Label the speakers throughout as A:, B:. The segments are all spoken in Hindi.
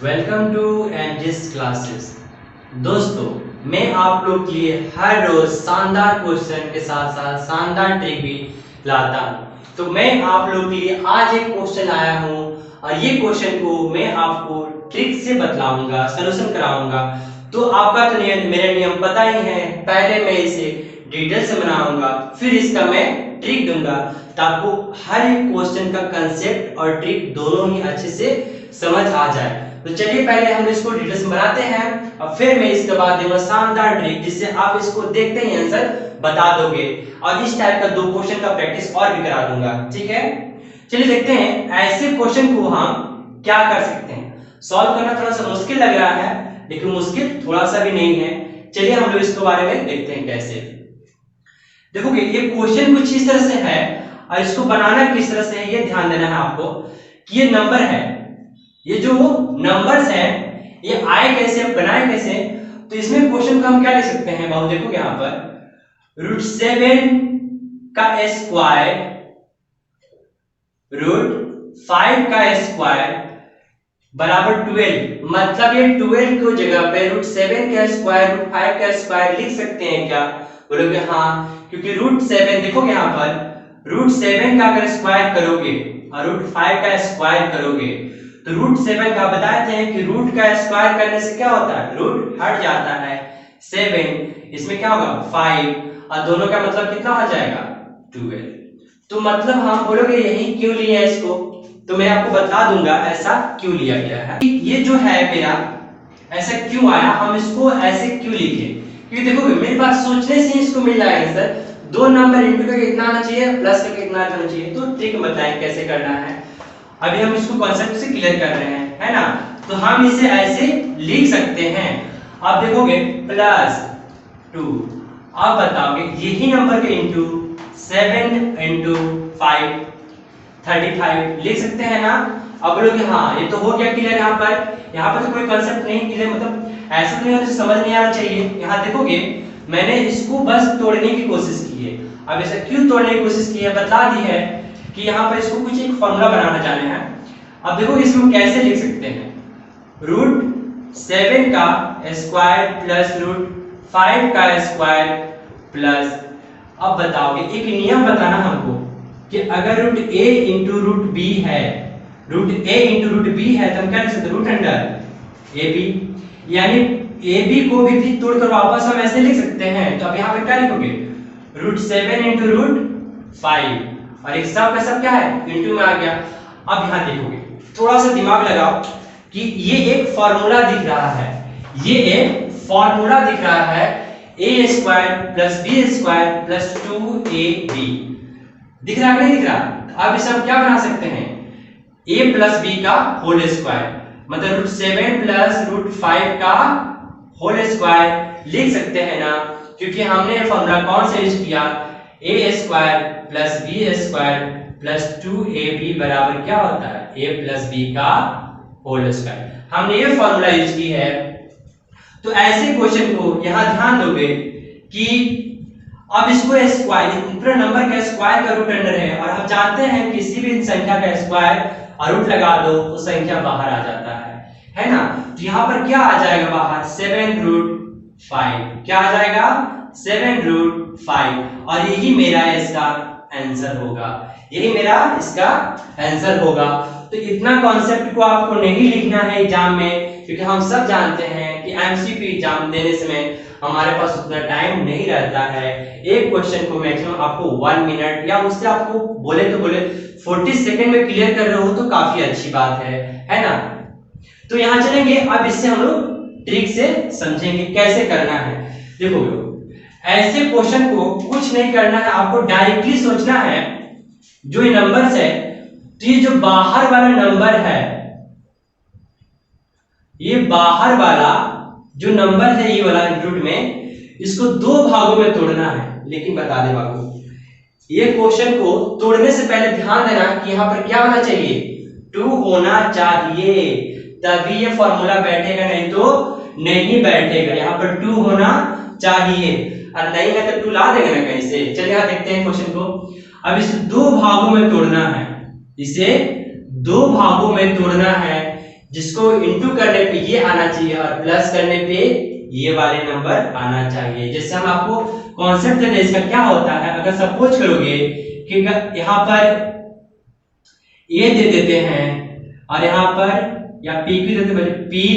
A: Welcome to NGS classes. दोस्तों, मैं आप लोग के लिए हर रोज शानदार क्वेश्चन के साथ साथ शानदार ट्रिक भी लाता हूँ। तो मैं आप लोग के लिए आज एक क्वेश्चन आया हूँ और ये क्वेश्चन को मैं आपको ट्रिक से बतलाऊंगा, सलूशन कराऊंगा। तो आपका तो मेरे नियम पता ही है। पहले मैं इसे डिटेल से बनाऊंगा, फिर इसका मैं ट्रिक दूंगा ताकि हर एक क्वेश्चन का कंसेप्ट और ट्रिक दोनों ही अच्छे से समझ आ जाए। तो चलिए पहले हम इसको डिटेल्स में बनाते हैं और फिर मैं इसके बाद दूंगा शानदार ट्रिक जिससे आप इसको देखते ही आंसर बता दोगे और इस टाइप का 2 क्वेश्चन का प्रैक्टिस और भी करा दूंगा। ठीक है, चलिए देखते हैं ऐसे क्वेश्चन को हम क्या कर सकते हैं। सॉल्व करना थोड़ा सा मुश्किल लग रहा है, लेकिन मुश्किल थोड़ा सा भी नहीं है। चलिए हम लोग इसके बारे में देखते हैं कैसे। देखोगे ये क्वेश्चन कुछ इस तरह से है और इसको बनाना किस तरह से है ये ध्यान देना है आपको कि ये नंबर है, ये जो नंबर्स हैं ये आए कैसे, बनाए कैसे। तो इसमें क्वेश्चन को हम क्या लिख सकते हैं बाबू, देखो यहाँ पर √7 का स्क्वायर √5 का स्क्वायर बराबर 12। मतलब ये 12 की जगह पे √7 का स्क्वायर √5 का स्क्वायर लिख सकते हैं क्या? बोलोगे हाँ, क्योंकि √7 देखोगे यहाँ पर √7 का अगर स्क्वायर करोगे और √5 का स्क्वायर करोगे तो √7 का बताते हैं कि रूट का स्क्वायर करने से क्या होता है, रूट हट जाता है। 7 इसमें क्या होगा 5 और दोनों का मतलब कितना हो जाएगा 12। तो मतलब हम बोलोगे यही क्यों लिया इसको, तो मैं आपको बता दूंगा ऐसा क्यों लिया गया है। ये जो है मेरा ऐसा क्यों आया, हम इसको ऐसे क्यों लिखे, क्योंकि देखो मेरे पास सोचने से इसको मिल जाएगा सर 2 नंबर इंटू का कितना आना चाहिए, प्लस का कितना आना चाहिए। तो ट्रिक बताएं कैसे करना है। अभी हम इसको कॉन्सेप्ट से क्लियर कर रहे हैं, है ना। तो हम इसे ऐसे लिख सकते हैं। अब देखोगे +2, अब बताओगे यही नंबर के इंटू 7 × 5 35 लिख सकते हैं ना। अब बोलोगे हाँ ये तो हो गया क्लियर। यहाँ पर तो कोई कॉन्सेप्ट नहीं क्लियर, मतलब ऐसा नहीं होता समझ नहीं आना चाहिए। यहाँ देखोगे मैंने इसको बस तोड़ने की कोशिश की है। अब ऐसा क्यों तोड़ने की कोशिश की है बता दी है कि यहाँ पर इसको कुछ एक फॉर्मूला बनाना चाहते हैं। अब देखो इसमें कैसे लिख सकते हैं, √7 का स्क्वायर प्लस √5 का स्क्वायर प्लस, अब बताओगे एक नियम बताना हमको कि अगर √a × √b है, √a × √b है तो हम क्या लिख सकते हैं √ab, यानी ab को भी तोड़कर वापस हम ऐसे लिख सकते हैं। तो अब यहाँ पे क्या लिखोगे √7 × √5 और एक सब का सब क्या है इंटू में आ गया। अब यहाँ देखोगे थोड़ा सा दिमाग लगाओ कि ये एक फॉर्मूला दिख रहा है, ये एक फॉर्मूला दिख रहा है a² + b² + 2ab दिख रहा है नहीं दिख रहा। अब इसे हम क्या बना सकते हैं a + b का होल स्क्वायर, मतलब √7 + √5 का होल स्क्वायर लिख सकते हैं ना, क्योंकि हमने फॉर्मूला कौन सा यूज किया a² + b² + 2ab बराबर क्या होता है a + b का होल स्क्वायर। हमने ये फॉर्मूला यूज की है। तो ऐसे क्वेश्चन को यहां ध्यान दोगे कि अब इसको स्क्वायर पूरा नंबर का स्क्वायर का रूट अंडर है और हम जानते हैं किसी भी संख्या का स्क्वायर और रूट लगा दो तो संख्या बाहर आ जाता है ना। तो यहां पर क्या आ जाएगा बाहर 7√5, क्या आ जाएगा 7√5 और यही मेरा इसका आंसर होगा, यही मेरा इसका आंसर होगा। तो इतना कॉन्सेप्ट को आपको नहीं लिखना है एग्जाम में, क्योंकि हम सब जानते हैं कि एमसीक्यू एग्जाम देने समय हमारे पास उतना टाइम नहीं रहता है। एक क्वेश्चन को मैक्सिमम आपको 1 मिनट या उससे आपको बोले तो बोले 40 सेकंड में क्लियर कर रहे हो तो काफी अच्छी बात है ना। तो यहाँ चलेंगे, अब इससे हम लोग ट्रिक से समझेंगे कैसे करना है। देखो ऐसे क्वेश्चन को कुछ नहीं करना है, आपको डायरेक्टली सोचना है जो ये नंबर्स है, तो ये जो बाहर वाला नंबर है, ये बाहर वाला जो नंबर है ये वाला रूट में, इसको 2 भागों में तोड़ना है। लेकिन बता दे बाबू ये क्वेश्चन को तोड़ने से पहले ध्यान देना कि यहाँ पर क्या होना चाहिए 2 होना चाहिए, तभी ये फॉर्मूला बैठेगा, नहीं तो नहीं बैठेगा। यहाँ पर 2 होना चाहिए और नहीं है तो 2 ला देगा ना कहीं से। चलिए यहाँ देखते हैं क्वेश्चन को। अब इसे 2 भागों में तोड़ना है, इसे 2 भागों में तोड़ना है जिसको इंटू करने पे ये आना चाहिए और प्लस करने पे ये वाले नंबर आना चाहिए। जैसे हम आपको कॉन्सेप्ट दे दें इसका क्या होता है। अगर सपोज करोगे कि यहाँ पर ए दे देते हैं और यहाँ पर या पी दे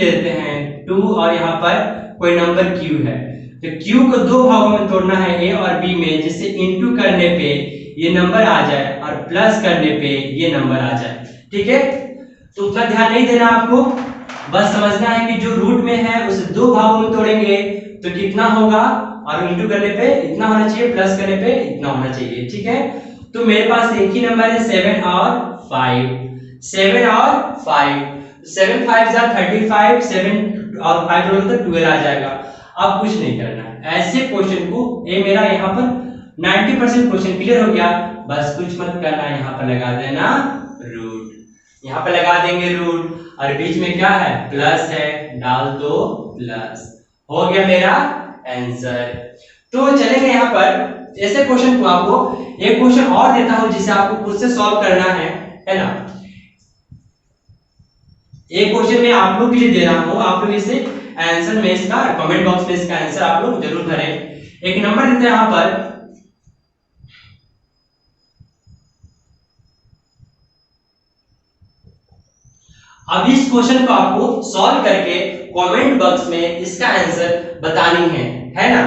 A: देते हैं 2 और यहाँ पर कोई नंबर क्यू है, तो क्यू को दो भागों में तोड़ना है ए और बी में, जिससे इंटू करने पे ये नंबर आ जाए और प्लस करने पे ये नंबर आ जाए। ठीक है, तो उतना ध्यान नहीं देना आपको, बस समझना है कि जो रूट में है उसे दो भागों में तोड़ेंगे तो कितना होगा और इंटू करने पे इतना होना चाहिए, प्लस करने पे इतना होना चाहिए। ठीक है, तो मेरे पास एक ही नंबर है 7 और 5, 7 और 5, 7 5 जा 35, 7 और 5 जोड़ोगे तो 12 आ जाएगा। अब कुछ नहीं करना है, ऐसे क्वेश्चन को ये मेरा यहाँ पर 90% क्वेश्चन क्लियर हो गया। बस कुछ मत करना, यहाँ पर लगा देना रूट, यहाँ पर लगा देंगे रूट और बीच में क्या है प्लस है, डाल दो प्लस, हो गया मेरा आंसर। तो चलेंगे यहाँ पर ऐसे क्वेश्चन को आपको एक क्वेश्चन और देता हूं जिसे आपको खुद से सॉल्व करना है ना। एक क्वेश्चन मैं आप लोग के लिए दे रहा हूं, आप लोग इसे आंसर में इसका कमेंट बॉक्स में इसका आंसर आप लोग जरूर करें। एक नंबर देते हैं यहां पर, अब इस क्वेश्चन को आपको सॉल्व करके कमेंट बॉक्स में इसका आंसर बतानी है ना।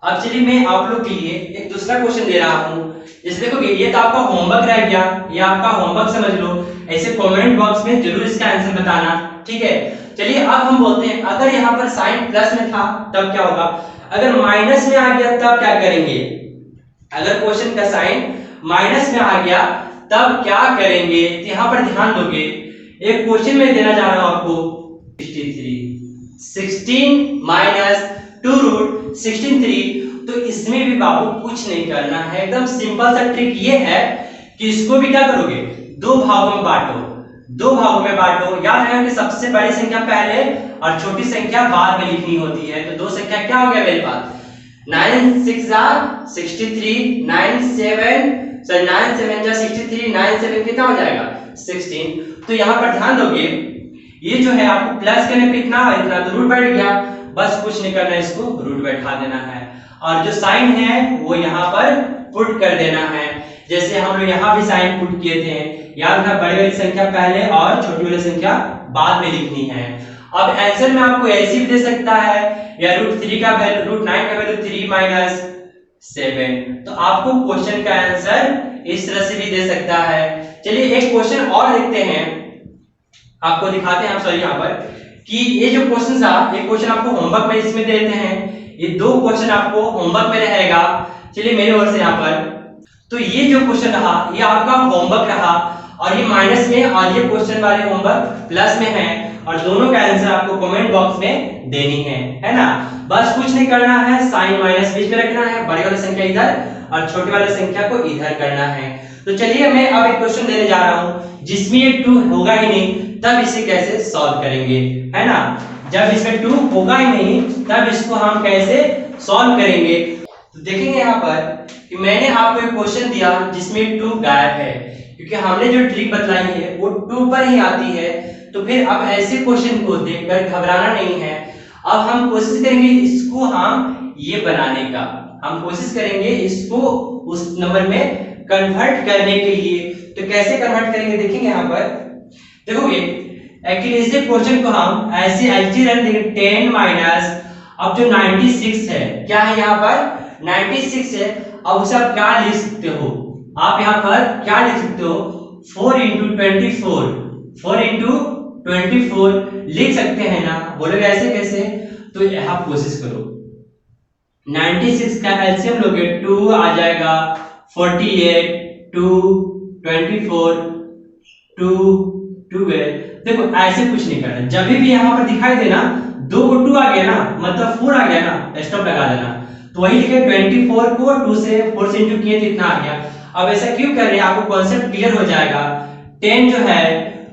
A: अब चलिए मैं आप लोग के लिए एक दूसरा क्वेश्चन दे रहा हूं, जैसे देखोगे ये तो आपका होमवर्क रह गया, ये आपका होमवर्क समझ लो, ऐसे कमेंट बॉक्स में जरूर इसका आंसर बताना। ठीक है, चलिए अब हम बोलते हैं अगर यहाँ पर साइन प्लस में था तब क्या होगा, अगर माइनस में आ गया तब क्या करेंगे। अगर क्वेश्चन का साइन माइनस में आ गया तब क्या करेंगे, तो यहाँ पर ध्यान दोगे। एक क्वेश्चन में देना जा रहा हूं आपको 16 माइनस 2 रूट 16 तो इसमें भी बाबू कुछ नहीं करना है, एकदम सिंपल सा ट्रिक ये है कि इसको भी क्या करोगे दो भागों में बांटो, दो भागों में बांटो। याद रखना कि सबसे बड़ी संख्या पहले और छोटी संख्या बाद में लिखनी होती है। तो दो संख्या क्या हो गया मेरे पास 9 6 63, 9 7 जा 63, 9 7 कितना हो जाएगा 16। तो यहाँ पर ध्यान दोगे ये जो है आपको प्लस करने पे इतना इतना तो रूट बैठ गया, बस कुछ नहीं करना, इसको रूट बैठा देना है और जो साइन है वो यहाँ पर पुट कर देना है। जैसे हम लोग यहाँ भी साइन पुट किए थे, याद रखना बड़ी वाली संख्या पहले और छोटी वाली संख्या बाद में लिखनी है। अब आंसर में आपको ऐसे भी दे सकता है या √3 का वैल्यू √9 का वैल्यू 3 माइनस 7, तो आपको क्वेश्चन का आंसर इस तरह से भी दे सकता है। चलिए एक क्वेश्चन और देखते हैं, आपको दिखाते हैं हम सॉरी यहाँ पर कि ये जो क्वेश्चन था, एक क्वेश्चन आपको होमवर्क में इसमें देते हैं, ये दो क्वेश्चन आपको होमवर्क में रहेगा। चलिए मेरे ओर से यहाँ पर, तो ये जो क्वेश्चन रहा ये आपका होमवर्क रहा और ये माइनस में और ये क्वेश्चन वाले होमवर्क प्लस में है और दोनों का आंसर आपको कमेंट बॉक्स में देनी है ना। बस कुछ नहीं करना है, साइन माइनस बीच में रखना है, बड़ी वाली संख्या इधर और छोटी वाली संख्या को इधर करना है। तो चलिए मैं अब एक क्वेश्चन देने जा रहा हूं जिसमें ये 2 होगा ही नहीं, तब इसे कैसे सॉल्व करेंगे, है ना। जब इसमें 2 होगा ही नहीं तब इसको हम कैसे सॉल्व करेंगे। तो देखेंगे यहाँ पर कि मैंने आपको एक क्वेश्चन दिया जिसमें 2 गायब है, क्योंकि हमने जो ट्रिक बतलाई है वो 2 पर ही आती है। तो फिर अब ऐसे क्वेश्चन को देखकर घबराना नहीं है, अब हम कोशिश करेंगे इसको हम ये बनाने का, हम कोशिश करेंगे इसको उस नंबर में कन्वर्ट करने के लिए। तो कैसे कन्वर्ट करेंगे देखेंगे यहाँ पर, देखोगे एक्चुअली इस क्वेश्चन को हम ऐसे ऐसे रख देंगे 10 माइनस, अब जो 96 है क्या है यहाँ पर 96 है, अब उसे आप क्या लिख सकते हो, आप यहाँ पर क्या लिख सकते हो 4 into 24, 4 into 24 लिख सकते हैं ना। बोलोगे ऐसे कैसे, तो यहाँ कोशिश करो 96 का एलसीएम लोगे 2 आ जाएगा 48, 2 24, 2 12। देखो ऐसे कुछ नहीं करना, जब भी यहाँ पर दिखाई देना 2 को 2 आ गया ना मतलब 4 आ गया ना, स्टॉप लगा देना। तो वही लिखे 24 को 2 से 4 से इंटू किए तो इतना आ गया। अब ऐसा क्यों कर रहे हैं, आपको कॉन्सेप्ट क्लियर हो जाएगा। 10 जो है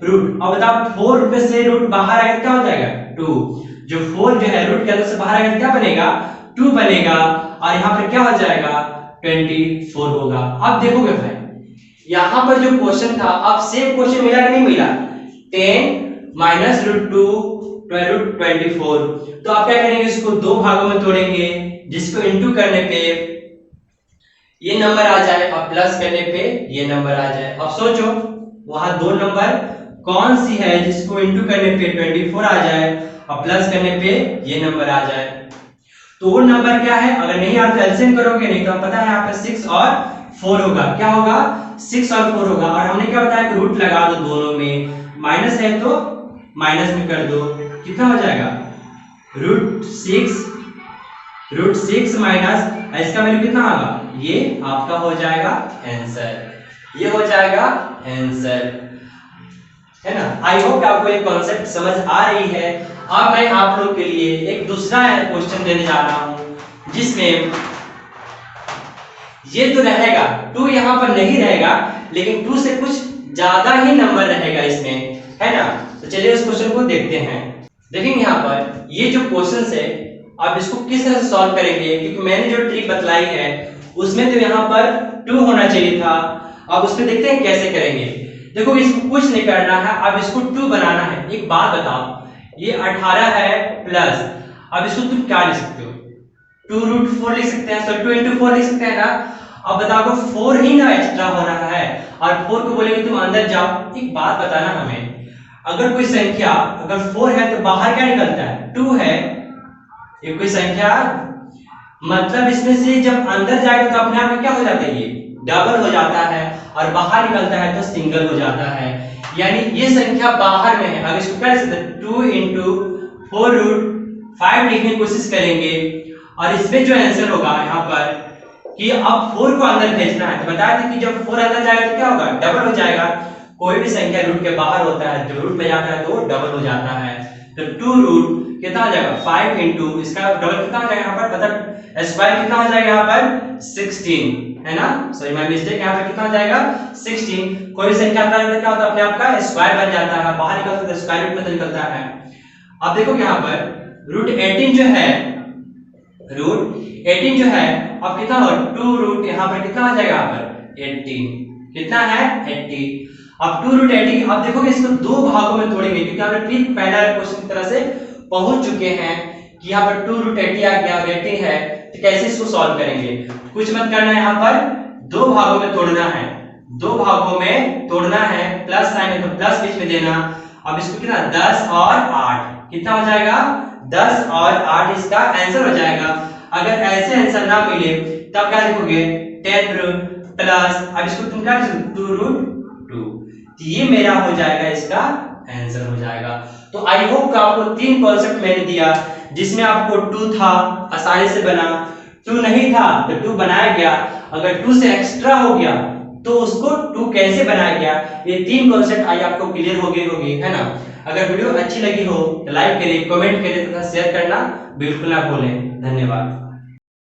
A: रूट, अब बताओ 4 में से रूट बाहर आएगा क्या हो जाएगा 2, जो 4 जो है रूट के अंदर से बाहर आएगा क्या बनेगा 2 बनेगा और यहाँ पर क्या हो जाएगा 24 होगा। अब देखोगे भाई यहाँ पर जो क्वेश्चन था अब सेम क्वेश्चन मिला कि नहीं मिला, 10 माइनस रूट 2 रूट 24। तो आप क्या करेंगे, इसको दो भागों में तोड़ेंगे, जिसको इंटू करने पे ये नंबर आ जाए और प्लस करने पे ये नंबर आ जाए। अब सोचो वहां दो नंबर कौन सी है जिसको इंटू करने पे 24 आ जाए और प्लस करने पे ये नंबर आ जाए। तो वो नंबर क्या है, अगर नहीं आप एलसीएम करोगे, नहीं तो पता है यहाँ पे 6 और 4 होगा। क्या होगा, 6 और 4 होगा। और हमने क्या बताया कि रूट लगा दो दोनों में, माइनस है तो माइनस में कर दो, कितना हो जाएगा रूट 6 माइनस इसका वैल्यू कितना होगा, ये आपका हो जाएगा आंसर, ये हो जाएगा आंसर, है ना। आई होप आपको ये कॉन्सेप्ट समझ आ रही है। अब मैं आप लोग के लिए एक दूसरा क्वेश्चन देने जा रहा हूं, जिसमें ये तो रहेगा 2 यहां पर नहीं रहेगा, लेकिन 2 से कुछ ज्यादा ही नंबर रहेगा इसमें, है ना। तो चलिए उस क्वेश्चन को देखते हैं। देखेंगे यहाँ पर ये जो क्वेश्चन है, आप इसको किस तरह से सॉल्व करेंगे, क्योंकि मैंने जो ट्रिक बतलाई है उसमें तो यहाँ पर 2 होना चाहिए था। अब उसको देखते हैं कैसे करेंगे। देखो इसको कुछ नहीं करना है, अब इसको 2 बनाना है। एक बात बताओ, ये 18 है प्लस, अब इसको तुम क्या लिख सकते हो, 2 रूट 4 लिख सकते हैं, 2 into 4 लिख सकते हैं ना। अब बताओ 4 ही ना एक्स्ट्रा हो रहा है, और 4 को बोलेंगे तुम अंदर जाओ। एक बात बताना हमें, अगर कोई संख्या अगर 4 है तो बाहर क्या निकलता है, 2 है। ये कोई संख्या मतलब इसमें से जब अंदर जाएगा तो अपने आप में क्या हो जाता है, ये डबल हो जाता है, और बाहर निकलता है तो सिंगल हो जाता है। यानी ये संख्या बाहर में है। अब इसको क्या लिख सकते हैं, 2 into 4 रूट 5 लिखने की कोशिश करेंगे, और इसमें जो आंसर होगा यहाँ पर कि अब 4 को अंदर भेजना है। तो बताया था कि जब 4 अंदर जाएगा तो क्या होगा, डबल हो जाएगा। कोई भी संख्या रूट के बाहर होता है तो रूट में जाता है तो डबल हो जाता है। तो 2 रूट कितना हो जाएगा, 5 into इसका डबल कितना हो जाएगा यहाँ पर, मतलब स्क्वायर कितना हो जाएगा यहाँ पर 16, है ना। सॉरी माय मिस्टेक, यहाँ पर कितना हो जाएगा 16। कोई भी संख्या अंदर क्या होता है, अपने आप का स्क्वायर बन जाता है, बाहर निकलता है तो स्क्वायर रूट में निकलता है। अब देखो यहाँ पर रूट 18 जो है, रूट 18 जो है अब कितना हो, 2 रूट यहाँ पर कितना आ जाएगा, यहाँ पर 80, कितना है 80। अब 2 रूट 80, अब देखोगे इसको दो भागों में तोड़ेंगे, क्योंकि हमने ठीक पहला क्वेश्चन की तरह से पहुंच चुके हैं कि यहाँ पर 2 रूट 80 आ गया, 80 है, तो कैसे इसको सॉल्व करेंगे। कुछ मत करना है, यहाँ पर दो भागों में तोड़ना है, दो भागों में तोड़ना है, प्लस साइन है तो प्लस बीच में देना। अब इसको कितना 10 और 8 कितना हो जाएगा, 10 और 8 इसका आंसर हो जाएगा। अगर ऐसे आंसर ना मिले तब क्या लिखोगे, 10 रूट प्लस, अब इसको तुम क्या लिखोगे 2 रूट 2, तो ये मेरा हो जाएगा, इसका आंसर हो जाएगा। तो आई होप कि आपको 3 कॉन्सेप्ट मैंने दिया, जिसमें आपको 2 था आसानी से बना, 2 नहीं था तो 2 बनाया गया, अगर 2 से एक्स्ट्रा हो गया तो उसको 2 कैसे बनाया गया। ये 3 कॉन्सेप्ट आई आपको क्लियर हो गई होगी, है ना। अगर वीडियो अच्छी लगी हो तो लाइक करें, कमेंट करें तथा शेयर करना बिल्कुल ना भूलें। धन्यवाद।